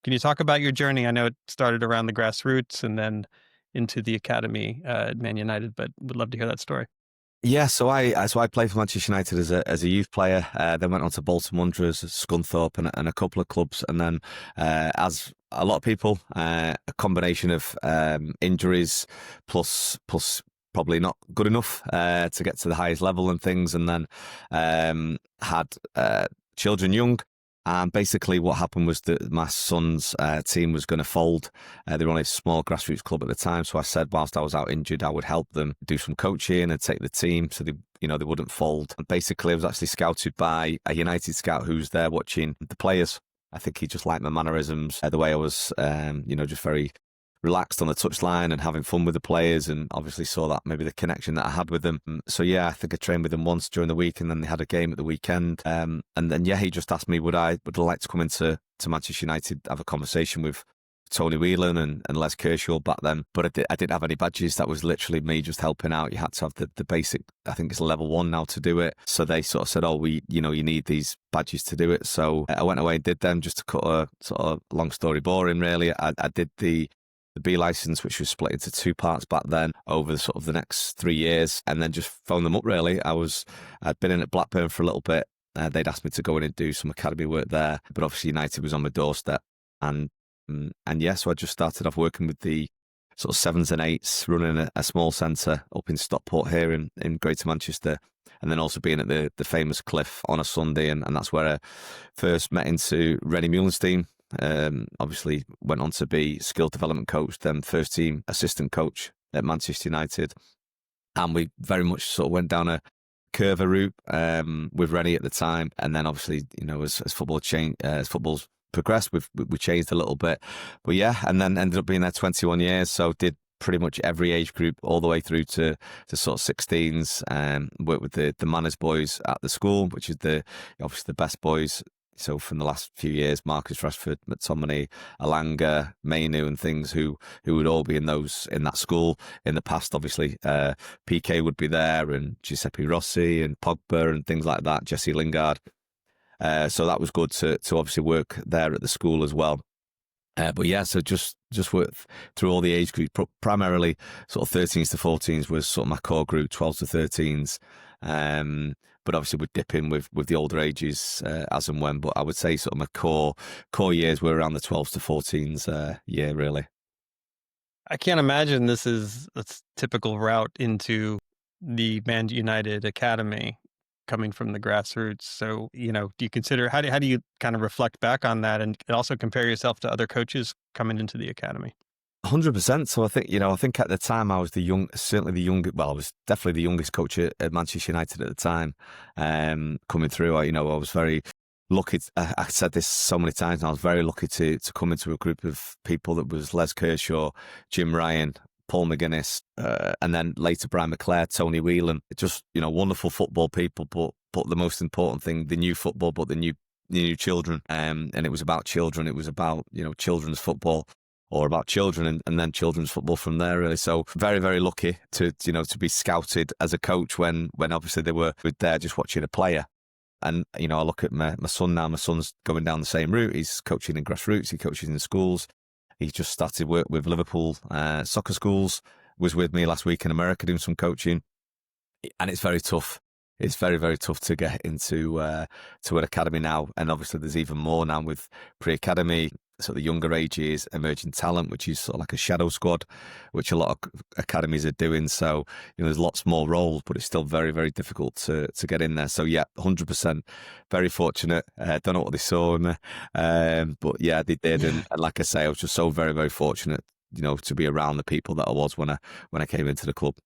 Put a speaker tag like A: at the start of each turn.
A: Can you talk about your journey? I know it started around the Grassroots and then into the academy at Man United, but would love to hear that story.
B: Yeah, so I played for Manchester United as a youth player. Then went on to Bolton Wanderers, Scunthorpe, and a couple of clubs. And then, as a lot of people, a combination of injuries plus probably not good enough to get to the highest level and things. And then had children young. And basically what happened was that my son's team was going to fold. They were only a small grassroots club at the time. So I said, whilst I was out injured, I would help them do some coaching and take the team so they wouldn't fold. And basically I was actually scouted by a United scout who's there watching the players. I think he just liked my mannerisms, the way I was, just very relaxed on the touchline and having fun with the players, and obviously saw that maybe the connection that I had with them. So yeah, I think I trained with them once during the week, and then they had a game at the weekend. And then he just asked me would I like to come into Manchester United, have a conversation with Tony Whelan and Les Kershaw back then. But I didn't have any badges. That was literally me just helping out. You had to have the basic, I think it's level 1 now to do it. So they sort of said, you need these badges to do it. So I went away and did them, just to cut a sort of long story boring really. I did the B license, which was split into 2 parts back then over the sort of the next 3 years, and then just phoned them up really. I'd been in at Blackburn for a little bit. They'd asked me to go in and do some academy work there, but obviously United was on my doorstep. And so I just started off working with the sort of 7s and 8s, running a small centre up in Stockport here in Greater Manchester, and then also being at the famous Cliff on a Sunday, and that's where I first met into Rennie Muhlenstein. Obviously went on to be skill development coach, then first team assistant coach at Manchester United, and we very much sort of went down a curve route with Rennie at the time. And then obviously as football changed, as football's progressed, we changed a little bit, but yeah, and then ended up being there 21 years. So did pretty much every age group all the way through to sort of 16s. Worked with the Manners boys at the school, which is obviously the best boys. So from the last few years, Marcus Rashford, McTominay, Alanga, Mainu and things who would all be in that school. In the past, obviously, PK would be there, and Giuseppe Rossi and Pogba and things like that, Jesse Lingard. So that was good to obviously work there at the school as well. But yeah, so just worked through all the age groups, primarily sort of 13s to 14s was sort of my core group, 12s to 13s. But obviously we'd dip in with the older ages as and when. But I would say sort of my core years were around the 12s to 14s year, really.
A: I can't imagine this is a typical route into the Man United Academy coming from the Grassroots. So, do you consider, how do you kind of reflect back on that and also compare yourself to other coaches coming into the academy?
B: 100%. So I think at the time I was I was definitely the youngest coach at Manchester United at the time. Coming through, I was very lucky. I said this so many times, and I was very lucky to come into a group of people that was Les Kershaw, Jim Ryan, Paul McGuinness, and then later Brian McClair, Tony Whelan. Just wonderful football people, but the most important thing, they knew football, but they knew children, and it was about children. It was about children's football, or about children, and then children's football from there, really. So very, very lucky to be scouted as a coach when obviously they were there just watching a player. And I look at my son now. My son's going down the same route. He's coaching in Grassroots. He coaches in schools. He's just started work with Liverpool soccer schools. Was with me last week in America doing some coaching, and it's very tough. It's very, very tough to get into to an academy now, and obviously there's even more now with pre-academy, so the younger ages, emerging talent, which is sort of like a shadow squad, which a lot of academies are doing. So there's lots more roles, but it's still very, very difficult to get in there. So yeah, 100%, very fortunate. Don't know what they saw, but yeah, they did, and like I say, I was just so very, very fortunate, to be around the people that I was when I came into the club.